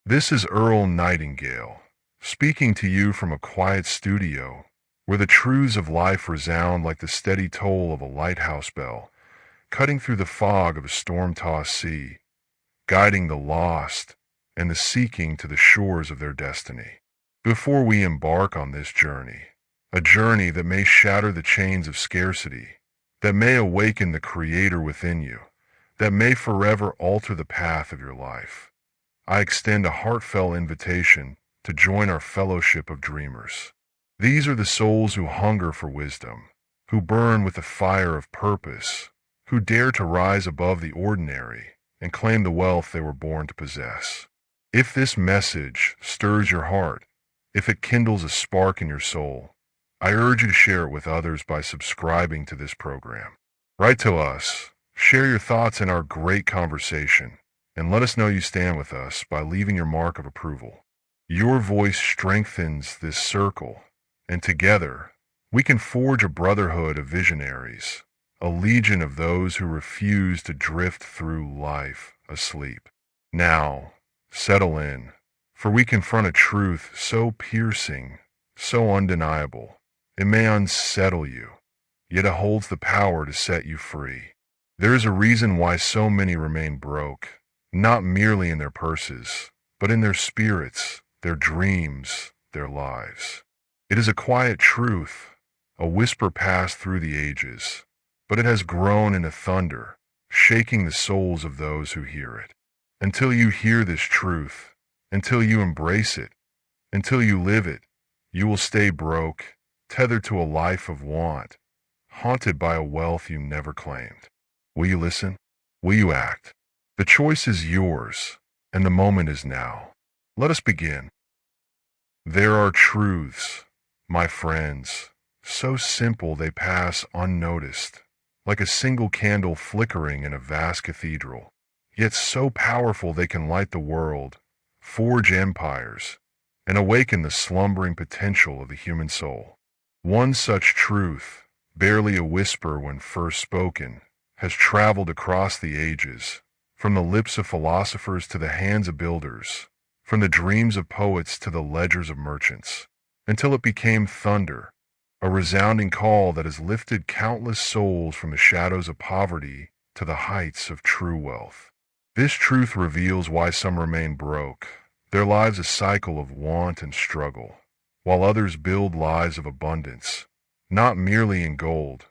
This is Earl Nightingale, speaking to you from a quiet studio where the truths of life resound like the steady toll of a lighthouse bell, cutting through the fog of a storm-tossed sea, guiding the lost and the seeking to the shores of their destiny. Before we embark on this journey, a journey that may shatter the chains of scarcity, that may awaken the Creator within you, that may forever alter the path of your life, I extend a heartfelt invitation to join our fellowship of dreamers. These are the souls who hunger for wisdom, who burn with the fire of purpose, who dare to rise above the ordinary and claim the wealth they were born to possess. If this message stirs your heart, if it kindles a spark in your soul, I urge you to share it with others by subscribing to this program. Write to us, share your thoughts in our great conversation, and let us know you stand with us by leaving your mark of approval. Your voice strengthens this circle, and together we can forge a brotherhood of visionaries, a legion of those who refuse to drift through life asleep. Now, settle in, for we confront a truth so piercing, so undeniable, it may unsettle you, yet it holds the power to set you free. There is a reason why so many remain broke, not merely in their purses, but in their spirits, their dreams, their lives. It is a quiet truth, a whisper passed through the ages, but it has grown into thunder, shaking the souls of those who hear it. Until you hear this truth, until you embrace it, until you live it, you will stay broke, tethered to a life of want, haunted by a wealth you never claimed. Will you listen? Will you act? The choice is yours, and the moment is now. Let us begin. There are truths, my friends, so simple they pass unnoticed, like a single candle flickering in a vast cathedral, yet so powerful they can light the world, forge empires, and awaken the slumbering potential of the human soul. One such truth, barely a whisper when first spoken, has traveled across the ages, from the lips of philosophers to the hands of builders, from the dreams of poets to the ledgers of merchants, until it became thunder, a resounding call that has lifted countless souls from the shadows of poverty to the heights of true wealth. This truth reveals why some remain broke, their lives a cycle of want and struggle, while others build lives of abundance, not merely in gold,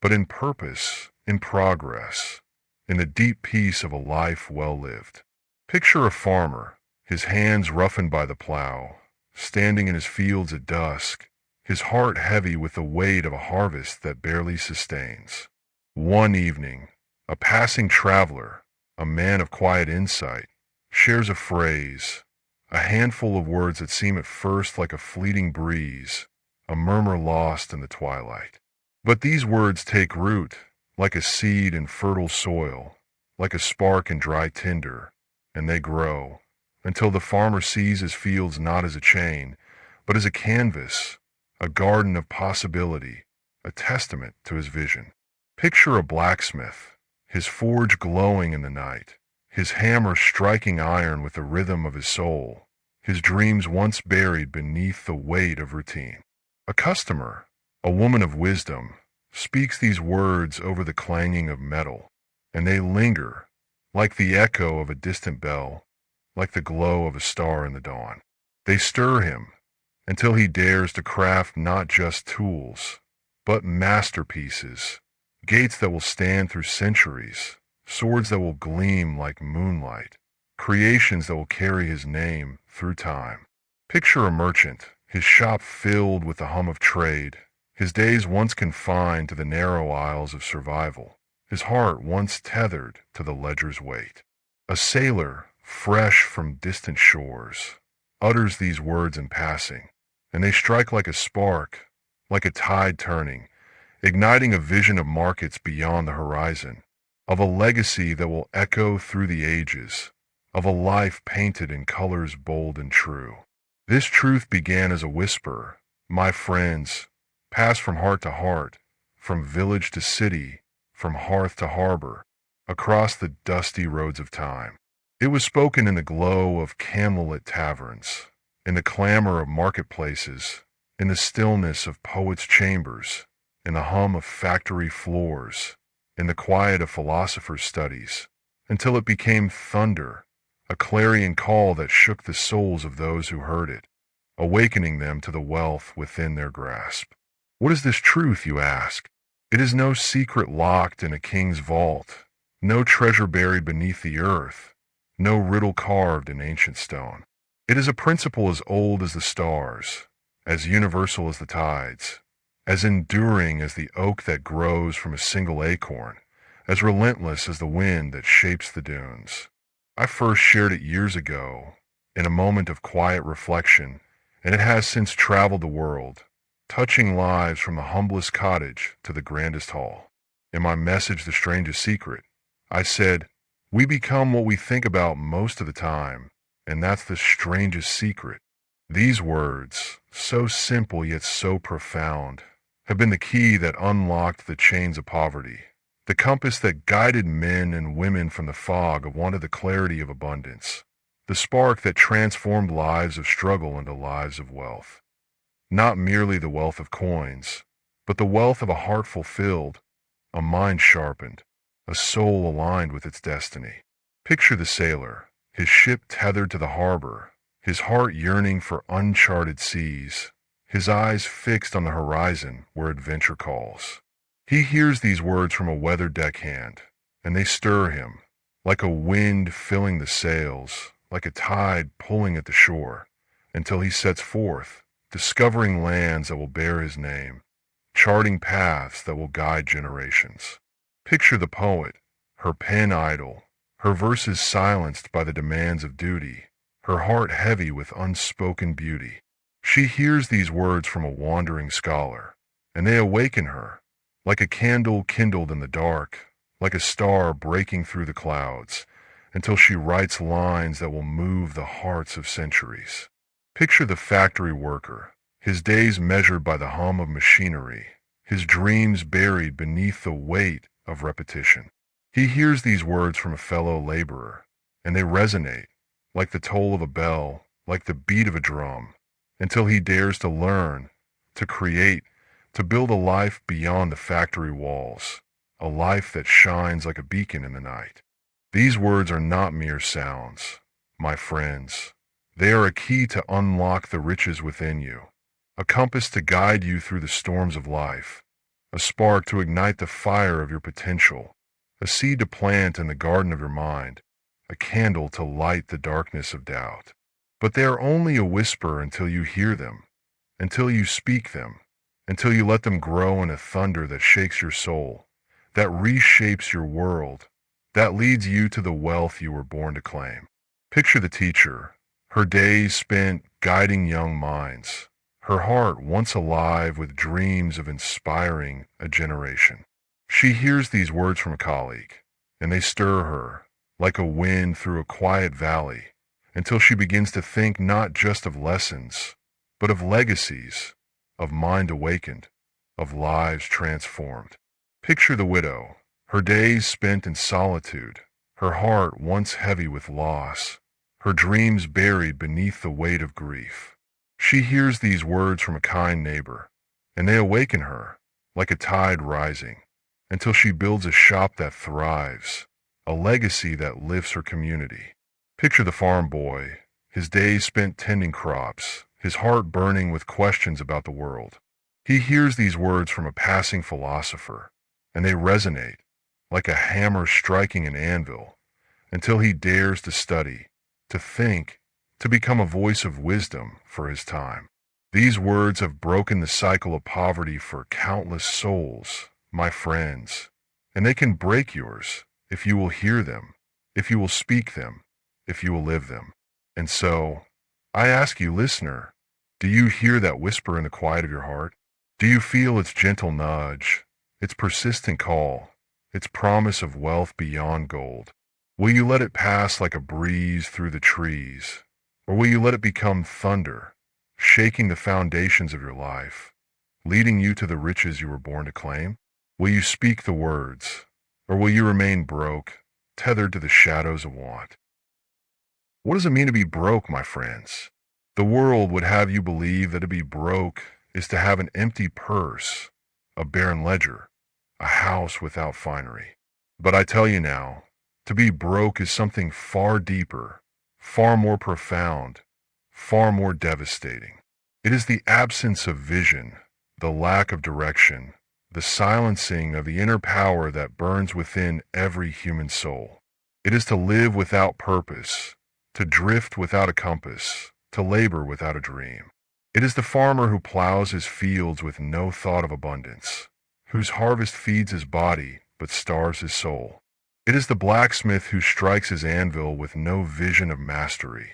but in purpose, in progress, in the deep peace of a life well lived. Picture a farmer, his hands roughened by the plow, standing in his fields at dusk, his heart heavy with the weight of a harvest that barely sustains. One evening, a passing traveler, a man of quiet insight, shares a phrase, a handful of words that seem at first like a fleeting breeze, a murmur lost in the twilight. But these words take root, like a seed in fertile soil, like a spark in dry tinder, and they grow, until the farmer sees his fields not as a chain, but as a canvas, a garden of possibility, a testament to his vision. Picture a blacksmith, his forge glowing in the night, his hammer striking iron with the rhythm of his soul, his dreams once buried beneath the weight of routine. A customer, a woman of wisdom, speaks these words over the clanging of metal, and they linger, like the echo of a distant bell, like the glow of a star in the dawn. They stir him, until he dares to craft not just tools, but masterpieces, gates that will stand through centuries, swords that will gleam like moonlight, creations that will carry his name through time. Picture a merchant, his shop filled with the hum of trade, his days once confined to the narrow aisles of survival, his heart once tethered to the ledger's weight. A sailor, fresh from distant shores, utters these words in passing, and they strike like a spark, like a tide turning, igniting a vision of markets beyond the horizon, of a legacy that will echo through the ages, of a life painted in colors bold and true. This truth began as a whisper, my friends, passed from heart to heart, from village to city, from hearth to harbor, across the dusty roads of time. It was spoken in the glow of candlelit taverns, in the clamor of marketplaces, in the stillness of poets' chambers, in the hum of factory floors, in the quiet of philosophers' studies, until it became thunder, a clarion call that shook the souls of those who heard it, awakening them to the wealth within their grasp. What is this truth, you ask? It is no secret locked in a king's vault, no treasure buried beneath the earth, no riddle carved in ancient stone. It is a principle as old as the stars, as universal as the tides, as enduring as the oak that grows from a single acorn, as relentless as the wind that shapes the dunes. I first shared it years ago, in a moment of quiet reflection, and it has since traveled the world, touching lives from the humblest cottage to the grandest hall. In my message, The Strangest Secret, I said, we become what we think about most of the time, and that's the strangest secret. These words, so simple yet so profound, have been the key that unlocked the chains of poverty, the compass that guided men and women from the fog of want to the clarity of abundance, the spark that transformed lives of struggle into lives of wealth. Not merely the wealth of coins, but the wealth of a heart fulfilled, a mind sharpened, a soul aligned with its destiny. Picture the sailor, his ship tethered to the harbor, his heart yearning for uncharted seas, his eyes fixed on the horizon where adventure calls. He hears these words from a weathered deckhand, and they stir him, like a wind filling the sails, like a tide pulling at the shore, until he sets forth, discovering lands that will bear his name, charting paths that will guide generations. Picture the poet, her pen idle, her verses silenced by the demands of duty, her heart heavy with unspoken beauty. She hears these words from a wandering scholar, and they awaken her, like a candle kindled in the dark, like a star breaking through the clouds, until she writes lines that will move the hearts of centuries. Picture the factory worker, his days measured by the hum of machinery, his dreams buried beneath the weight of repetition. He hears these words from a fellow laborer, and they resonate, like the toll of a bell, like the beat of a drum, until he dares to learn, to create, to build a life beyond the factory walls, a life that shines like a beacon in the night. These words are not mere sounds, my friends. They are a key to unlock the riches within you, a compass to guide you through the storms of life, a spark to ignite the fire of your potential, a seed to plant in the garden of your mind, a candle to light the darkness of doubt. But they are only a whisper until you hear them, until you speak them, until you let them grow in a thunder that shakes your soul, that reshapes your world, that leads you to the wealth you were born to claim. Picture the teacher, her days spent guiding young minds, her heart once alive with dreams of inspiring a generation. She hears these words from a colleague, and they stir her, like a wind through a quiet valley, until she begins to think not just of lessons, but of legacies, of mind awakened, of lives transformed. Picture the widow, her days spent in solitude, her heart once heavy with loss, her dreams buried beneath the weight of grief. She hears these words from a kind neighbor, and they awaken her, like a tide rising, until she builds a shop that thrives, a legacy that lifts her community. Picture the farm boy, his days spent tending crops, his heart burning with questions about the world. He hears these words from a passing philosopher, and they resonate, like a hammer striking an anvil, until he dares to study, to think, to become a voice of wisdom for his time. These words have broken the cycle of poverty for countless souls, my friends, and they can break yours if you will hear them, if you will speak them, if you will live them. And so, I ask you, listener, do you hear that whisper in the quiet of your heart? Do you feel its gentle nudge, its persistent call, its promise of wealth beyond gold? Will you let it pass like a breeze through the trees, or will you let it become thunder, shaking the foundations of your life, leading you to the riches you were born to claim? Will you speak the words, or will you remain broke, tethered to the shadows of want? What does it mean to be broke, my friends? The world would have you believe that to be broke is to have an empty purse, a barren ledger, a house without finery. But I tell you now, to be broke is something far deeper, far more profound, far more devastating. It is the absence of vision, the lack of direction, the silencing of the inner power that burns within every human soul. It is to live without purpose, to drift without a compass, to labor without a dream. It is the farmer who plows his fields with no thought of abundance, whose harvest feeds his body but starves his soul. It is the blacksmith who strikes his anvil with no vision of mastery,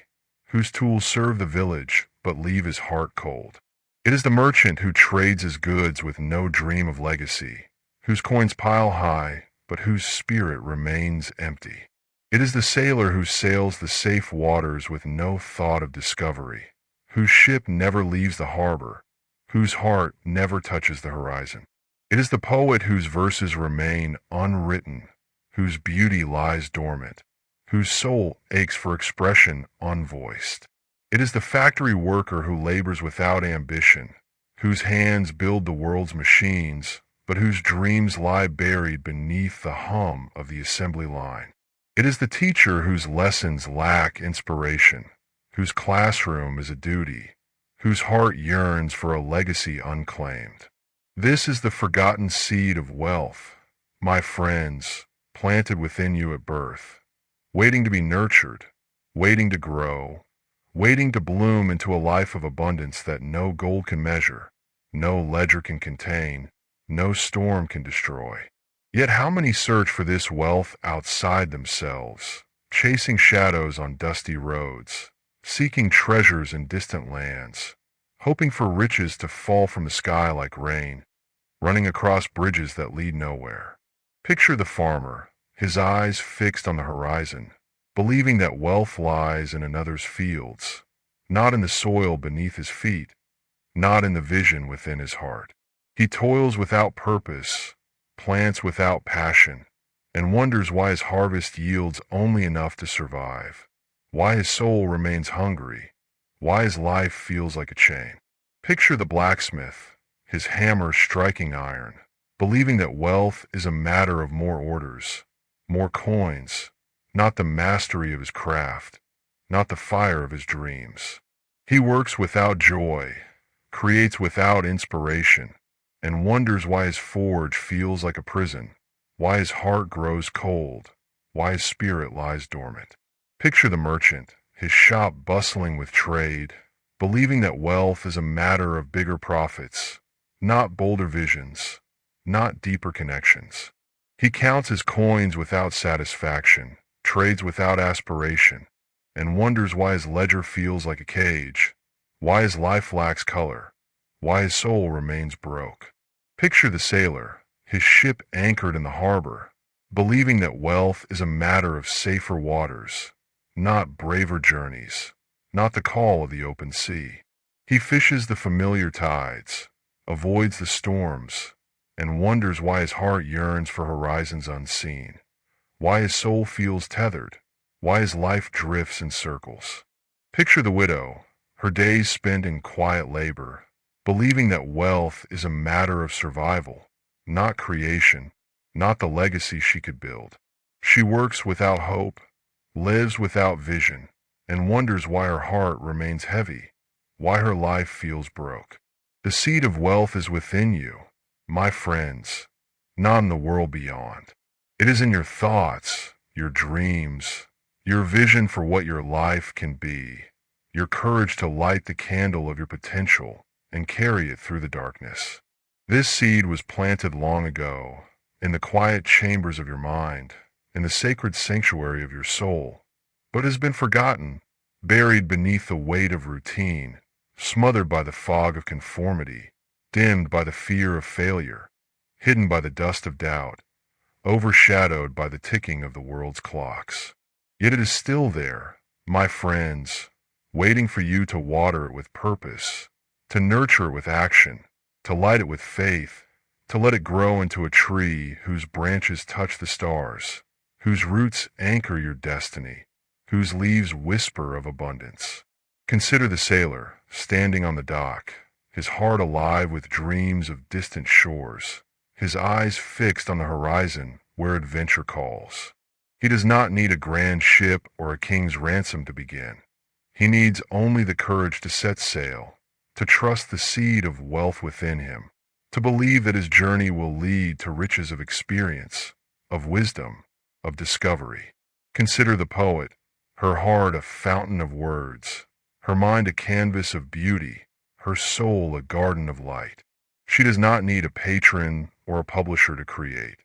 whose tools serve the village but leave his heart cold. It is the merchant who trades his goods with no dream of legacy, whose coins pile high but whose spirit remains empty. It is the sailor who sails the safe waters with no thought of discovery, whose ship never leaves the harbor, whose heart never touches the horizon. It is the poet whose verses remain unwritten, whose beauty lies dormant, whose soul aches for expression unvoiced. It is the factory worker who labors without ambition, whose hands build the world's machines, but whose dreams lie buried beneath the hum of the assembly line. It is the teacher whose lessons lack inspiration, whose classroom is a duty, whose heart yearns for a legacy unclaimed. This is the forgotten seed of wealth, my friends, planted within you at birth, waiting to be nurtured, waiting to grow, waiting to bloom into a life of abundance that no gold can measure, no ledger can contain, no storm can destroy. Yet how many search for this wealth outside themselves, chasing shadows on dusty roads, seeking treasures in distant lands, hoping for riches to fall from the sky like rain, running across bridges that lead nowhere. Picture the farmer, his eyes fixed on the horizon, believing that wealth lies in another's fields, not in the soil beneath his feet, not in the vision within his heart. He toils without purpose, plants without passion, and wonders why his harvest yields only enough to survive, why his soul remains hungry, why his life feels like a chain. Picture the blacksmith, his hammer striking iron, believing that wealth is a matter of more orders, more coins, not the mastery of his craft, not the fire of his dreams. He works without joy, creates without inspiration, and wonders why his forge feels like a prison, why his heart grows cold, why his spirit lies dormant. Picture the merchant, his shop bustling with trade, believing that wealth is a matter of bigger profits, not bolder visions, not deeper connections. He counts his coins without satisfaction, trades without aspiration, and wonders why his ledger feels like a cage, why his life lacks color, why his soul remains broke. Picture the sailor, his ship anchored in the harbor, believing that wealth is a matter of safer waters, not braver journeys, not the call of the open sea. He fishes the familiar tides, avoids the storms, and wonders why his heart yearns for horizons unseen, why his soul feels tethered, why his life drifts in circles. Picture the widow, her days spent in quiet labor, believing that wealth is a matter of survival, not creation, not the legacy she could build. She works without hope, lives without vision, and wonders why her heart remains heavy, why her life feels broke. The seed of wealth is within you, my friends, not in the world beyond. It is in your thoughts, your dreams, your vision for what your life can be, your courage to light the candle of your potential and carry it through the darkness. This seed was planted long ago, in the quiet chambers of your mind, in the sacred sanctuary of your soul, but has been forgotten, buried beneath the weight of routine, smothered by the fog of conformity, dimmed by the fear of failure, hidden by the dust of doubt, overshadowed by the ticking of the world's clocks. Yet it is still there, my friends, waiting for you to water it with purpose, to nurture it with action, to light it with faith, to let it grow into a tree whose branches touch the stars, whose roots anchor your destiny, whose leaves whisper of abundance. Consider the sailor, standing on the dock, his heart alive with dreams of distant shores, his eyes fixed on the horizon where adventure calls. He does not need a grand ship or a king's ransom to begin. He needs only the courage to set sail, to trust the seed of wealth within him, to believe that his journey will lead to riches of experience, of wisdom, of discovery. Consider the poet, her heart a fountain of words, her mind a canvas of beauty, her soul a garden of light. She does not need a patron or a publisher to create.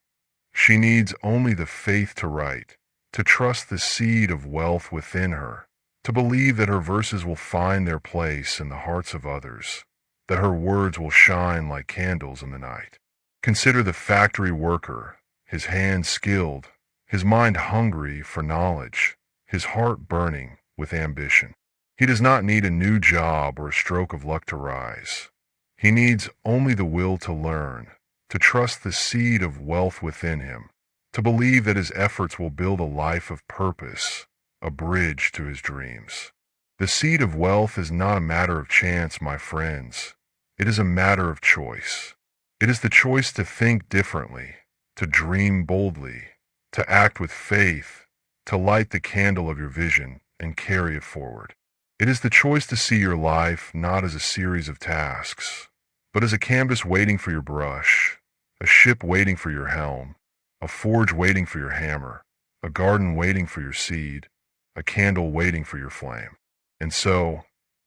She needs only the faith to write, to trust the seed of wealth within her, to believe that her verses will find their place in the hearts of others, that her words will shine like candles in the night. Consider the factory worker, his hands skilled, his mind hungry for knowledge, his heart burning with ambition. He does not need a new job or a stroke of luck to rise. He needs only the will to learn, to trust the seed of wealth within him, to believe that his efforts will build a life of purpose, a bridge to his dreams. The seed of wealth is not a matter of chance, my friends. It is a matter of choice. It is the choice to think differently, to dream boldly, to act with faith, to light the candle of your vision and carry it forward. It is the choice to see your life not as a series of tasks, but as a canvas waiting for your brush, a ship waiting for your helm, a forge waiting for your hammer, a garden waiting for your seed, a candle waiting for your flame. And so,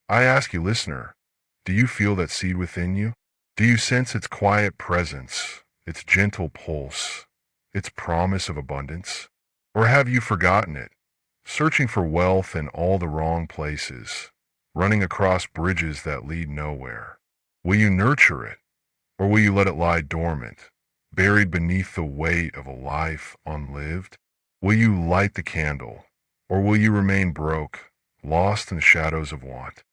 I ask you, listener, do you feel that seed within you? Do you sense its quiet presence, its gentle pulse, its promise of abundance? Or have you forgotten it, searching for wealth in all the wrong places, running across bridges that lead nowhere? Will you nurture it, or will you let it lie dormant, buried beneath the weight of a life unlived? Will you light the candle, or will you remain broke, lost in the shadows of want?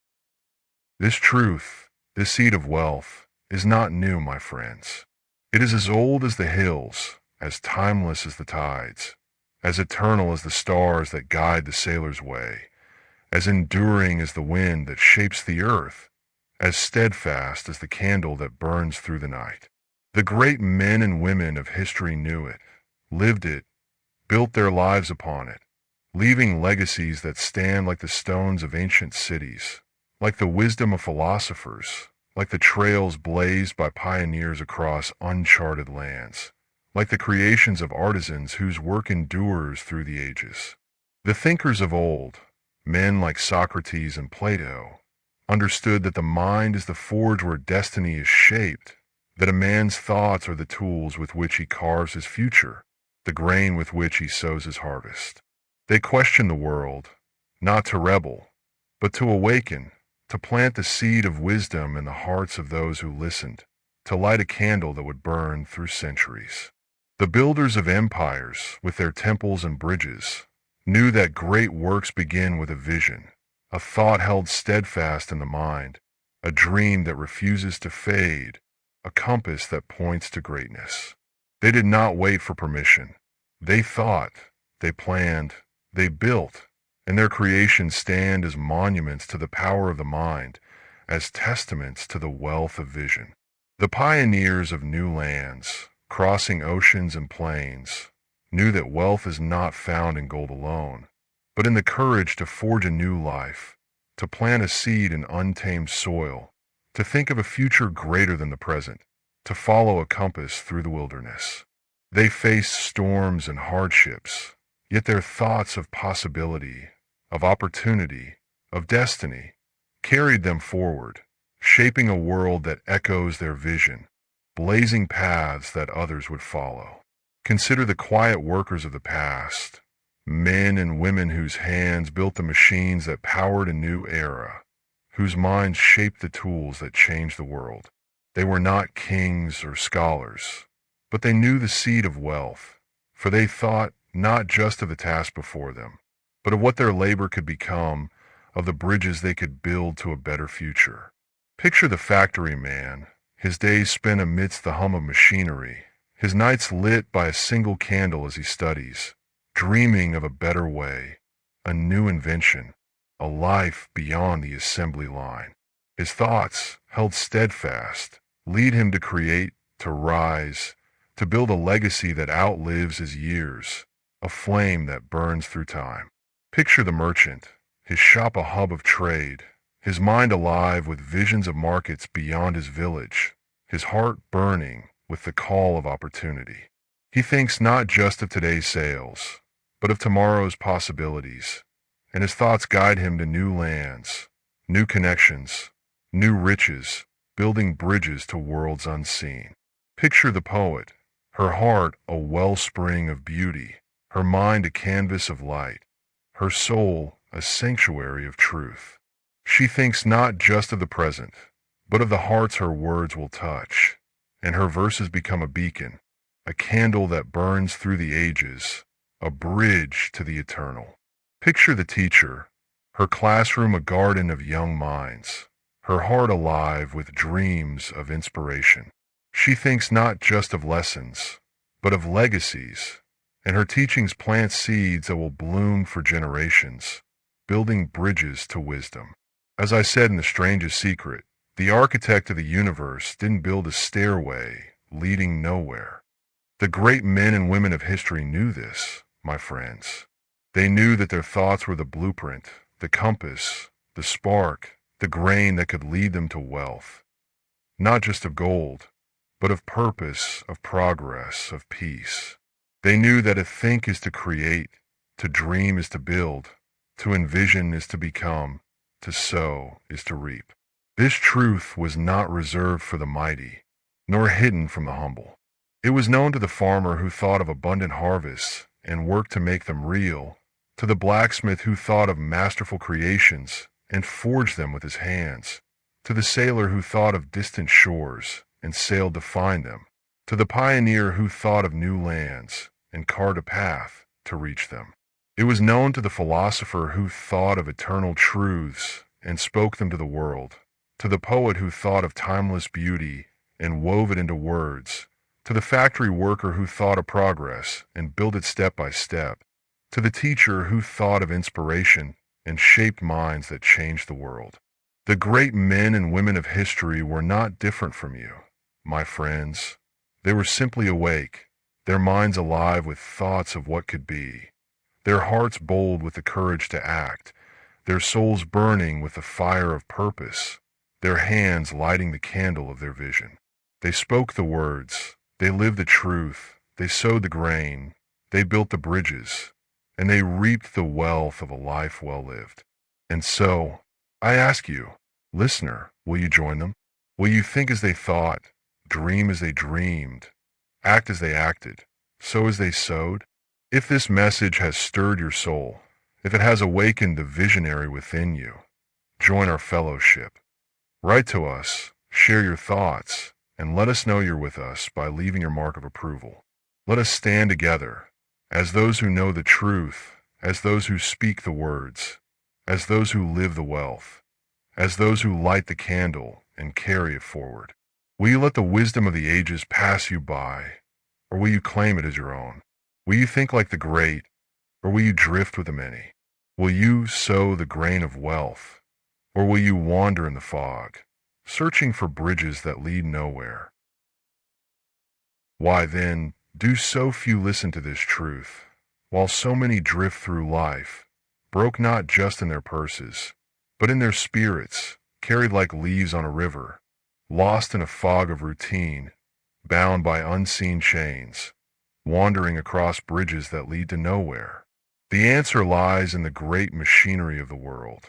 This truth, this seed of wealth, is not new, my friends. It is as old as the hills, as timeless as the tides, as eternal as the stars that guide the sailor's way, as enduring as the wind that shapes the earth, as steadfast as the candle that burns through the night. The great men and women of history knew it, lived it, built their lives upon it, leaving legacies that stand like the stones of ancient cities, like the wisdom of philosophers, like the trails blazed by pioneers across uncharted lands, like the creations of artisans whose work endures through the ages. The thinkers of old, men like Socrates and Plato, understood that the mind is the forge where destiny is shaped, that a man's thoughts are the tools with which he carves his future, the grain with which he sows his harvest. They questioned the world, not to rebel, but to awaken, to plant the seed of wisdom in the hearts of those who listened, to light a candle that would burn through centuries. The builders of empires, with their temples and bridges, knew that great works begin with a vision, a thought held steadfast in the mind, a dream that refuses to fade, a compass that points to greatness. They did not wait for permission. They thought, they planned, they built, and their creations stand as monuments to the power of the mind, as testaments to the wealth of vision. The pioneers of new lands, crossing oceans and plains, knew that wealth is not found in gold alone, but in the courage to forge a new life, to plant a seed in untamed soil, to think of a future greater than the present, to follow a compass through the wilderness. They faced storms and hardships, yet their thoughts of possibility, of opportunity, of destiny, carried them forward, shaping a world that echoes their vision, blazing paths that others would follow. Consider the quiet workers of the past, men and women whose hands built the machines that powered a new era, whose minds shaped the tools that changed the world. They were not kings or scholars, but they knew the seed of wealth, for they thought not just of the task before them, but of what their labor could become, of the bridges they could build to a better future. Picture the factory man, his days spent amidst the hum of machinery, his nights lit by a single candle as he studies, dreaming of a better way, a new invention, a life beyond the assembly line. His thoughts, held steadfast, lead him to create, to rise, to build a legacy that outlives his years, a flame that burns through time. Picture the merchant, his shop a hub of trade, his mind alive with visions of markets beyond his village, his heart burning with the call of opportunity. He thinks not just of today's sales, but of tomorrow's possibilities, and his thoughts guide him to new lands, new connections, new riches, building bridges to worlds unseen. Picture the poet, her heart a wellspring of beauty, her mind a canvas of light, her soul a sanctuary of truth. She thinks not just of the present, but of the hearts her words will touch, and her verses become a beacon, a candle that burns through the ages, a bridge to the eternal. Picture the teacher, her classroom a garden of young minds, her heart alive with dreams of inspiration. She thinks not just of lessons, but of legacies, and her teachings plant seeds that will bloom for generations, building bridges to wisdom. As I said in The Strangest Secret, the architect of the universe didn't build a stairway leading nowhere. The great men and women of history knew this, my friends. They knew that their thoughts were the blueprint, the compass, the spark, the grain that could lead them to wealth. Not just of gold, but of purpose, of progress, of peace. They knew that to think is to create, to dream is to build, to envision is to become, to sow is to reap. This truth was not reserved for the mighty, nor hidden from the humble. It was known to the farmer who thought of abundant harvests and worked to make them real, to the blacksmith who thought of masterful creations and forged them with his hands, to the sailor who thought of distant shores and sailed to find them, to the pioneer who thought of new lands and carved a path to reach them. It was known to the philosopher who thought of eternal truths and spoke them to the world, to the poet who thought of timeless beauty and wove it into words, to the factory worker who thought of progress and built it step by step, to the teacher who thought of inspiration and shaped minds that changed the world. The great men and women of history were not different from you, my friends. They were simply awake, their minds alive with thoughts of what could be, their hearts bold with the courage to act, their souls burning with the fire of purpose, their hands lighting the candle of their vision. They spoke the words, they lived the truth, they sowed the grain, they built the bridges, and they reaped the wealth of a life well lived. And so, I ask you, listener, will you join them? Will you think as they thought, dream as they dreamed, act as they acted, sow as they sowed? If this message has stirred your soul, if it has awakened the visionary within you, join our fellowship. Write to us, share your thoughts, and let us know you're with us by leaving your mark of approval. Let us stand together as those who know the truth, as those who speak the words, as those who live the wealth, as those who light the candle and carry it forward. Will you let the wisdom of the ages pass you by, or will you claim it as your own? Will you think like the great, or will you drift with the many? Will you sow the grain of wealth, or will you wander in the fog, searching for bridges that lead nowhere? Why then, do so few listen to this truth, while so many drift through life, broke not just in their purses, but in their spirits, carried like leaves on a river, lost in a fog of routine, bound by unseen chains, wandering across bridges that lead to nowhere? The answer lies in the great machinery of the world,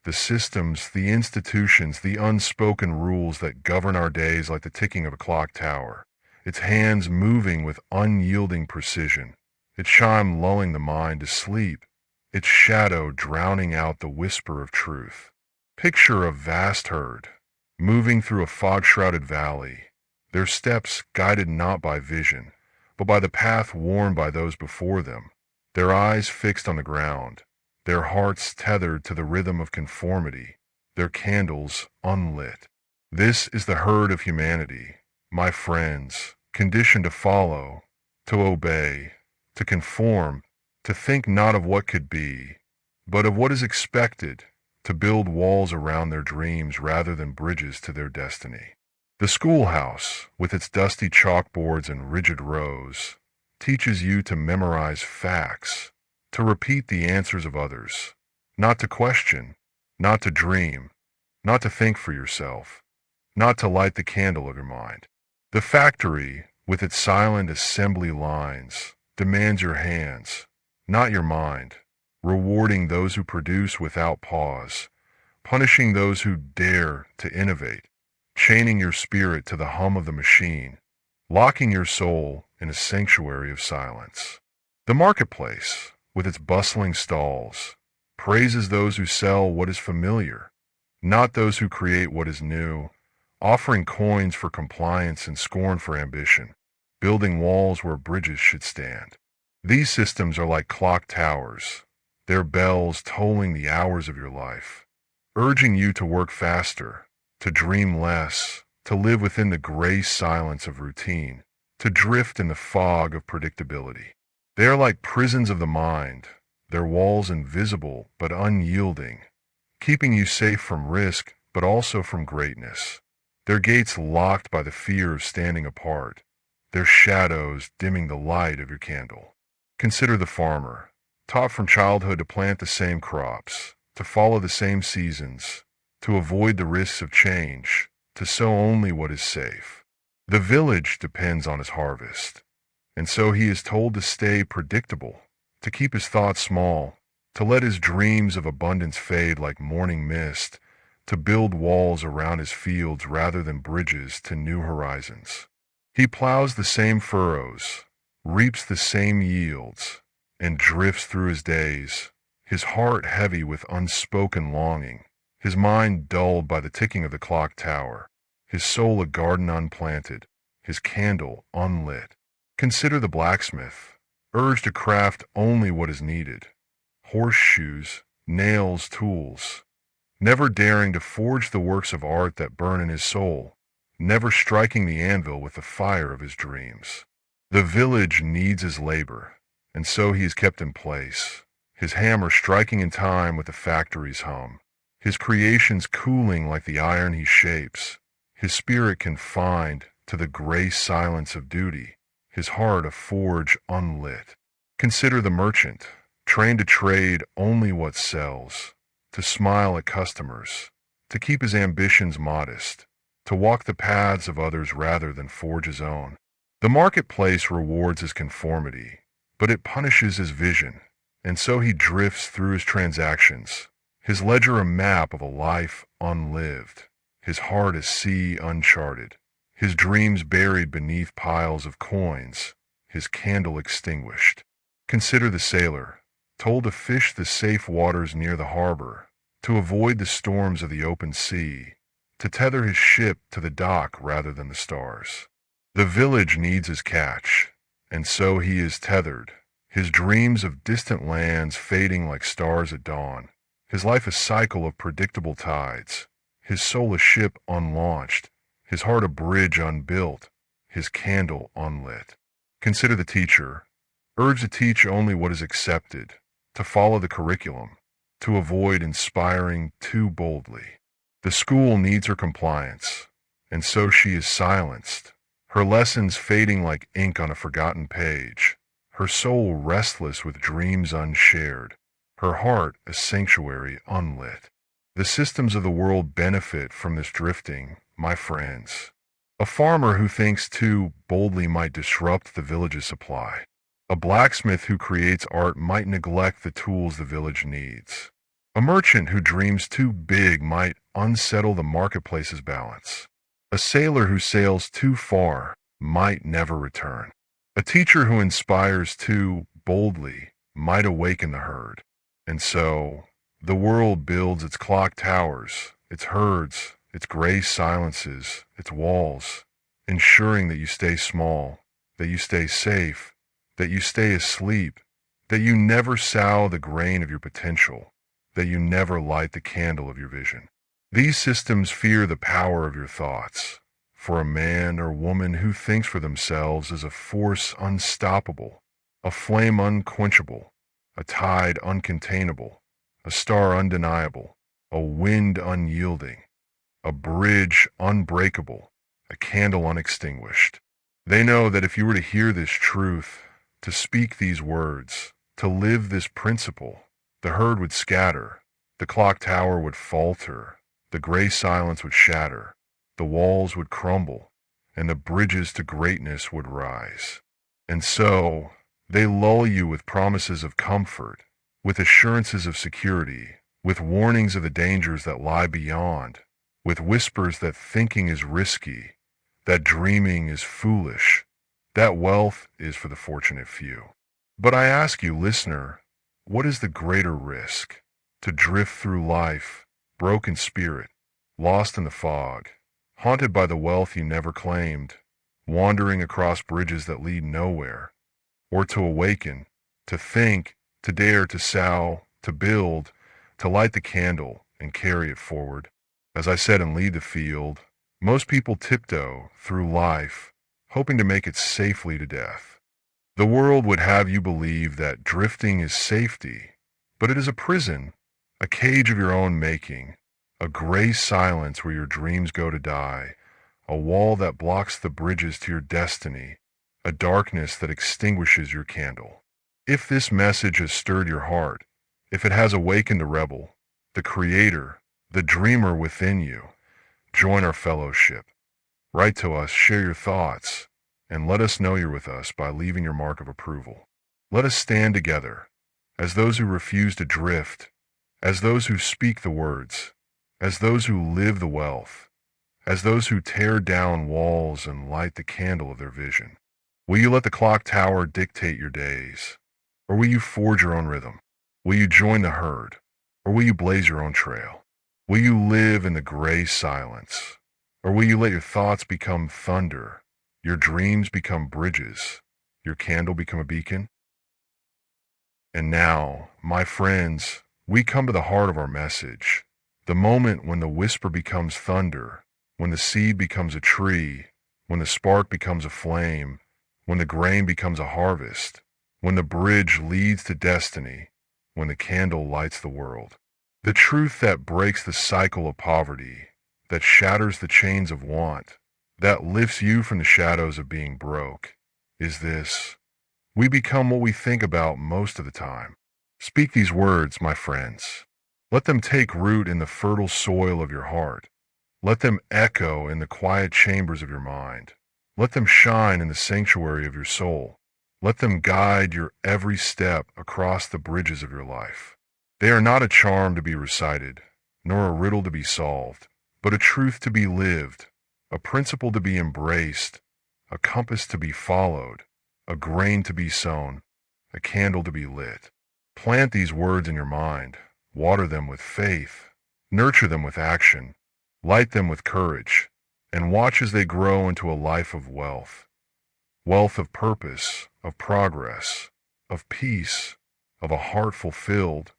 the systems, the institutions, the unspoken rules that govern our days like the ticking of a clock tower, its hands moving with unyielding precision, its chime lulling the mind to sleep, its shadow drowning out the whisper of truth. Picture a vast herd, moving through a fog-shrouded valley, their steps guided not by vision, but by the path worn by those before them, their eyes fixed on the ground, their hearts tethered to the rhythm of conformity, their candles unlit. This is the herd of humanity, my friends, conditioned to follow, to obey, to conform, to think not of what could be, but of what is expected, to build walls around their dreams rather than bridges to their destiny. The schoolhouse, with its dusty chalkboards and rigid rows, teaches you to memorize facts, to repeat the answers of others, not to question, not to dream, not to think for yourself, not to light the candle of your mind. The factory, with its silent assembly lines, demands your hands, not your mind, rewarding those who produce without pause, punishing those who dare to innovate, chaining your spirit to the hum of the machine, locking your soul in a sanctuary of silence. The marketplace, with its bustling stalls, praises those who sell what is familiar, not those who create what is new, offering coins for compliance and scorn for ambition, building walls where bridges should stand. These systems are like clock towers, their bells tolling the hours of your life, urging you to work faster, to dream less, to live within the gray silence of routine, to drift in the fog of predictability. They are like prisons of the mind, their walls invisible but unyielding, keeping you safe from risk but also from greatness. Their gates locked by the fear of standing apart, their shadows dimming the light of your candle. Consider the farmer, taught from childhood to plant the same crops, to follow the same seasons, to avoid the risks of change, to sow only what is safe. The village depends on his harvest, and so he is told to stay predictable, to keep his thoughts small, to let his dreams of abundance fade like morning mist, to build walls around his fields rather than bridges to new horizons. He plows the same furrows, reaps the same yields, and drifts through his days, his heart heavy with unspoken longing, his mind dulled by the ticking of the clock tower, his soul a garden unplanted, his candle unlit. Consider the blacksmith, urged to craft only what is needed: horseshoes, nails, tools, never daring to forge the works of art that burn in his soul, never striking the anvil with the fire of his dreams. The village needs his labor, and so he is kept in place, his hammer striking in time with the factory's hum, his creations cooling like the iron he shapes, his spirit confined to the gray silence of duty, his heart a forge unlit. Consider the merchant, trained to trade only what sells, to smile at customers, to keep his ambitions modest, to walk the paths of others rather than forge his own. The marketplace rewards his conformity, but it punishes his vision, and so he drifts through his transactions, his ledger a map of a life unlived, his heart a sea uncharted, his dreams buried beneath piles of coins, his candle extinguished. Consider the sailor, told to fish the safe waters near the harbor, to avoid the storms of the open sea, to tether his ship to the dock rather than the stars. The village needs his catch, and so he is tethered, his dreams of distant lands fading like stars at dawn, his life a cycle of predictable tides, his soul a ship unlaunched, his heart a bridge unbuilt, his candle unlit. Consider the teacher, urged to teach only what is accepted, to follow the curriculum, to avoid inspiring too boldly. The school needs her compliance, and so she is silenced, her lessons fading like ink on a forgotten page, her soul restless with dreams unshared, her heart a sanctuary unlit. The systems of the world benefit from this drifting, my friends. A farmer who thinks too boldly might disrupt the village's supply. A blacksmith who creates art might neglect the tools the village needs. A merchant who dreams too big might unsettle the marketplace's balance. A sailor who sails too far might never return. A teacher who inspires too boldly might awaken the herd. And so, the world builds its clock towers, its herds, its gray silences, its walls, ensuring that you stay small, that you stay safe, that you stay asleep, that you never sow the grain of your potential, that you never light the candle of your vision. These systems fear the power of your thoughts, for a man or woman who thinks for themselves is a force unstoppable, a flame unquenchable, a tide uncontainable, a star undeniable, a wind unyielding, a bridge unbreakable, a candle unextinguished. They know that if you were to hear this truth, to speak these words, to live this principle, the herd would scatter, the clock tower would falter, the gray silence would shatter, the walls would crumble, and the bridges to greatness would rise. And so, they lull you with promises of comfort, with assurances of security, with warnings of the dangers that lie beyond, with whispers that thinking is risky, that dreaming is foolish, that wealth is for the fortunate few. But I ask you, listener, what is the greater risk? To drift through life, broken spirit, lost in the fog, haunted by the wealth you never claimed, wandering across bridges that lead nowhere, or to awaken, to think, to dare, to sow, to build, to light the candle and carry it forward. As I said in Lead the Field, most people tiptoe through life, hoping to make it safely to death. The world would have you believe that drifting is safety, but it is a prison, a cage of your own making, a gray silence where your dreams go to die, a wall that blocks the bridges to your destiny, a darkness that extinguishes your candle. If this message has stirred your heart, if it has awakened the rebel, the creator, the dreamer within you, join our fellowship. Write to us, share your thoughts, and let us know you're with us by leaving your mark of approval. Let us stand together, as those who refuse to drift, as those who speak the words, as those who live the wealth, as those who tear down walls and light the candle of their vision. Will you let the clock tower dictate your days? Or will you forge your own rhythm? Will you join the herd? Or will you blaze your own trail? Will you live in the gray silence? Or will you let your thoughts become thunder, your dreams become bridges, your candle become a beacon? And now, my friends, we come to the heart of our message, the moment when the whisper becomes thunder, when the seed becomes a tree, when the spark becomes a flame, when the grain becomes a harvest, when the bridge leads to destiny, when the candle lights the world. The truth that breaks the cycle of poverty, that shatters the chains of want, that lifts you from the shadows of being broke, is this: we become what we think about most of the time. Speak these words, my friends. Let them take root in the fertile soil of your heart. Let them echo in the quiet chambers of your mind. Let them shine in the sanctuary of your soul. Let them guide your every step across the bridges of your life. They are not a charm to be recited, nor a riddle to be solved, but a truth to be lived, a principle to be embraced, a compass to be followed, a grain to be sown, a candle to be lit. Plant these words in your mind, water them with faith, nurture them with action, light them with courage, and watch as they grow into a life of wealth. Wealth of purpose, of progress, of peace, of a heart fulfilled,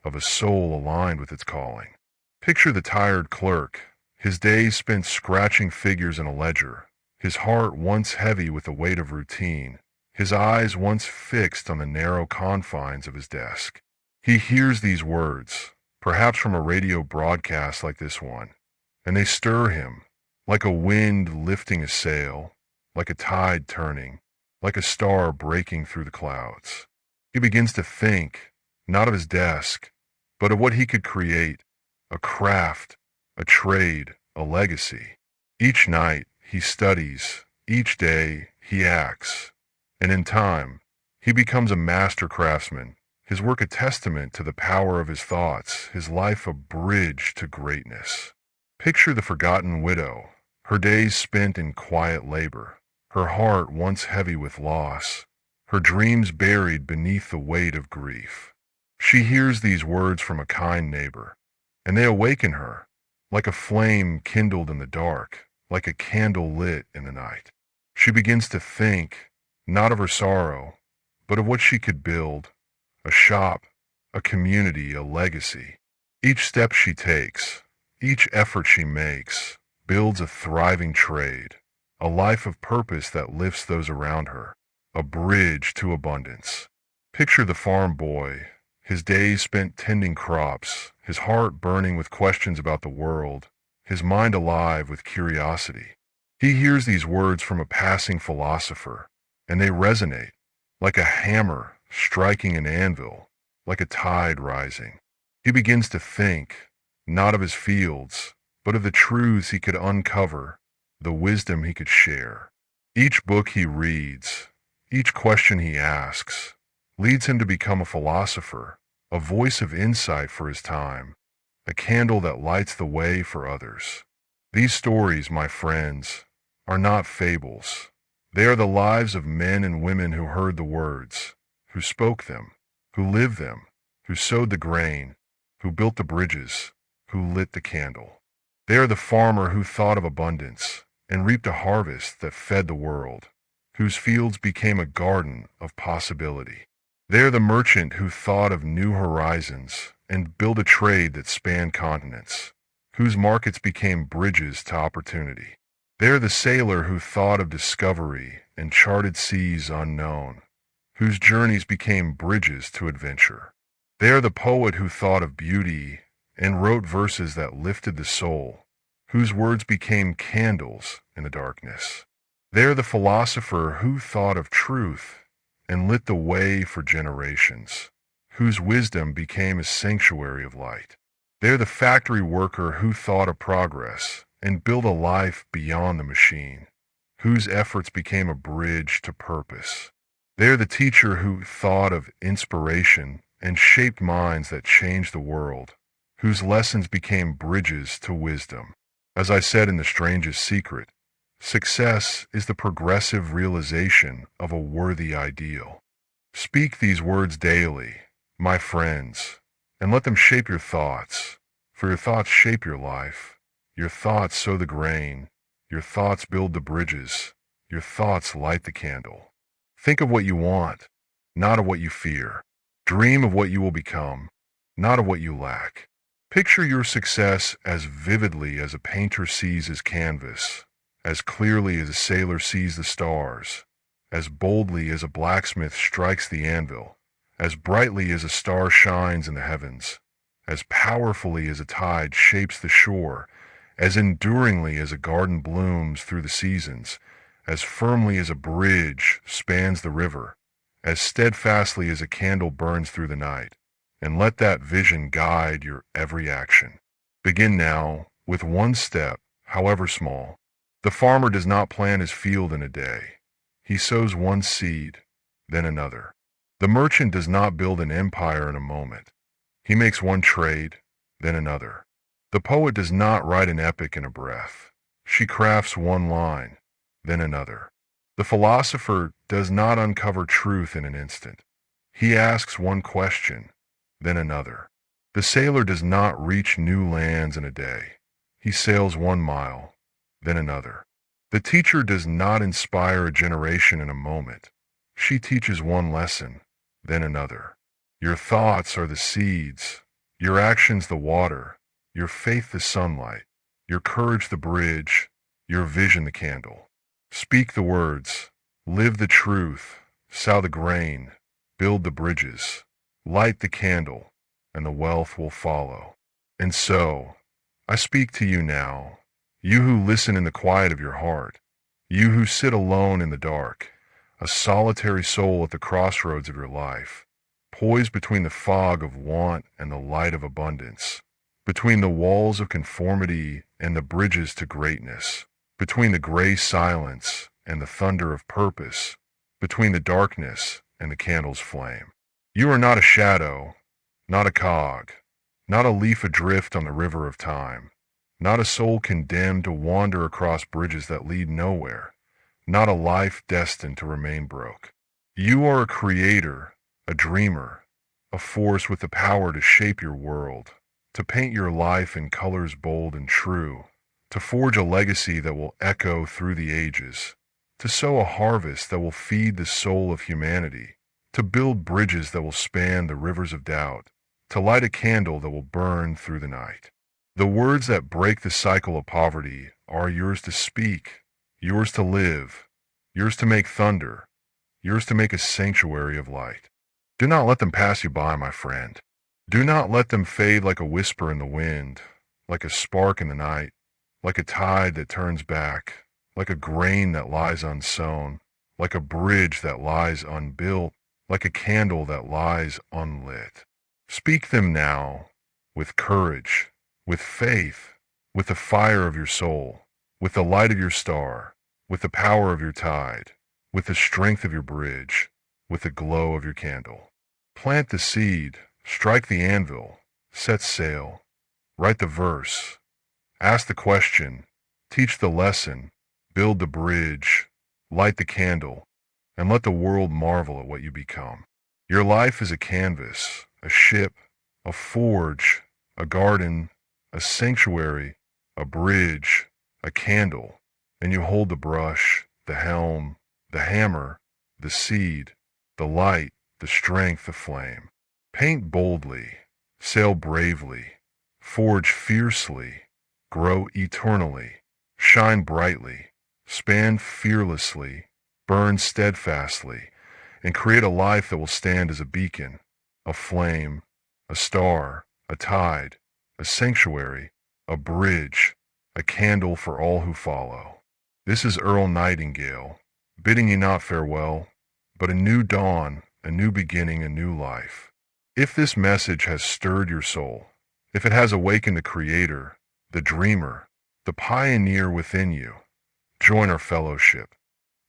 of a soul aligned with its calling. Picture the tired clerk, his days spent scratching figures in a ledger, his heart once heavy with the weight of routine, his eyes once fixed on the narrow confines of his desk. He hears these words, perhaps from a radio broadcast like this one, and they stir him, like a wind lifting a sail, like a tide turning, like a star breaking through the clouds. He begins to think, not of his desk, but of what he could create, a craft, a trade, a legacy. Each night he studies, each day he acts, and in time he becomes a master craftsman, his work a testament to the power of his thoughts, his life a bridge to greatness. Picture the forgotten widow, her days spent in quiet labor, her heart once heavy with loss, her dreams buried beneath the weight of grief. She hears these words from a kind neighbor, and they awaken her, like a flame kindled in the dark, like a candle lit in the night. She begins to think, not of her sorrow, but of what she could build, a shop, a community, a legacy. Each step she takes, each effort she makes, builds a thriving trade, a life of purpose that lifts those around her, a bridge to abundance. Picture the farm boy, his days spent tending crops, his heart burning with questions about the world, his mind alive with curiosity. He hears these words from a passing philosopher, and they resonate, like a hammer striking an anvil, like a tide rising. He begins to think, not of his fields, but of the truths he could uncover, the wisdom he could share. Each book he reads, each question he asks, leads him to become a philosopher, a voice of insight for his time, a candle that lights the way for others. These stories, my friends, are not fables. They are the lives of men and women who heard the words, who spoke them, who lived them, who sowed the grain, who built the bridges, who lit the candle. They are the farmer who thought of abundance and reaped a harvest that fed the world, whose fields became a garden of possibility. They are the merchant who thought of new horizons and built a trade that spanned continents, whose markets became bridges to opportunity. They are the sailor who thought of discovery and charted seas unknown, whose journeys became bridges to adventure. They are the poet who thought of beauty and wrote verses that lifted the soul, whose words became candles in the darkness. They are the philosopher who thought of truth and lit the way for generations, whose wisdom became a sanctuary of light. They are the factory worker who thought of progress and built a life beyond the machine, whose efforts became a bridge to purpose. They are the teacher who thought of inspiration and shaped minds that changed the world, whose lessons became bridges to wisdom. As I said in The Strangest Secret, success is the progressive realization of a worthy ideal. Speak these words daily, my friends, and let them shape your thoughts, for your thoughts shape your life. Your thoughts sow the grain, your thoughts build the bridges, your thoughts light the candle. Think of what you want, not of what you fear. Dream of what you will become, not of what you lack. Picture your success as vividly as a painter sees his canvas, as clearly as a sailor sees the stars, as boldly as a blacksmith strikes the anvil, as brightly as a star shines in the heavens, as powerfully as a tide shapes the shore, as enduringly as a garden blooms through the seasons, as firmly as a bridge spans the river, as steadfastly as a candle burns through the night, and let that vision guide your every action. Begin now with one step, however small. The farmer does not plant his field in a day. He sows one seed, then another. The merchant does not build an empire in a moment. He makes one trade, then another. The poet does not write an epic in a breath. She crafts one line, then another. The philosopher does not uncover truth in an instant. He asks one question, then another. The sailor does not reach new lands in a day. He sails 1 mile, then another. The teacher does not inspire a generation in a moment. She teaches one lesson, then another. Your thoughts are the seeds, your actions the water, your faith the sunlight, your courage the bridge, your vision the candle. Speak the words, live the truth, sow the grain, build the bridges, light the candle, and the wealth will follow. And so, I speak to you now, you who listen in the quiet of your heart, you who sit alone in the dark, a solitary soul at the crossroads of your life, poised between the fog of want and the light of abundance, between the walls of conformity and the bridges to greatness, between the gray silence and the thunder of purpose, between the darkness and the candle's flame. You are not a shadow, not a cog, not a leaf adrift on the river of time, not a soul condemned to wander across bridges that lead nowhere, not a life destined to remain broke. You are a creator, a dreamer, a force with the power to shape your world, to paint your life in colors bold and true, to forge a legacy that will echo through the ages, to sow a harvest that will feed the soul of humanity, to build bridges that will span the rivers of doubt, to light a candle that will burn through the night. The words that break the cycle of poverty are yours to speak, yours to live, yours to make thunder, yours to make a sanctuary of light. Do not let them pass you by, my friend. Do not let them fade like a whisper in the wind, like a spark in the night, like a tide that turns back, like a grain that lies unsown, like a bridge that lies unbuilt, like a candle that lies unlit. Speak them now, with courage, with faith, with the fire of your soul, with the light of your star, with the power of your tide, with the strength of your bridge, with the glow of your candle. Plant the seed, strike the anvil, set sail, write the verse, ask the question, teach the lesson, build the bridge, light the candle, and let the world marvel at what you become. Your life is a canvas, a ship, a forge, a garden, a sanctuary, a bridge, a candle, and you hold the brush, the helm, the hammer, the seed, the light, the strength, the flame. Paint boldly, sail bravely, forge fiercely, grow eternally, shine brightly, span fearlessly, burn steadfastly, and create a life that will stand as a beacon, a flame, a star, a tide, a sanctuary, a bridge, a candle for all who follow. This is Earl Nightingale, bidding you not farewell, but a new dawn, a new beginning, a new life. If this message has stirred your soul, if it has awakened the creator, the dreamer, the pioneer within you, join our fellowship.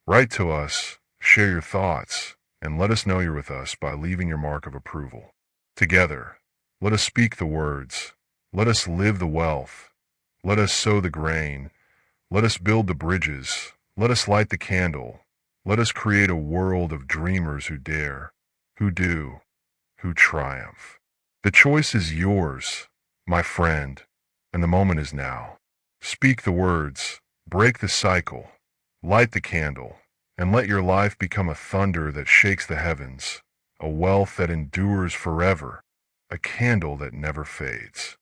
Write to us, share your thoughts, and let us know you're with us by leaving your mark of approval. Together, let us speak the words. Let us live the wealth. Let us sow the grain. Let us build the bridges. Let us light the candle. Let us create a world of dreamers who dare, who do, who triumph. The choice is yours, my friend, and the moment is now. Speak the words, break the cycle, light the candle, and let your life become a thunder that shakes the heavens, a wealth that endures forever, a candle that never fades.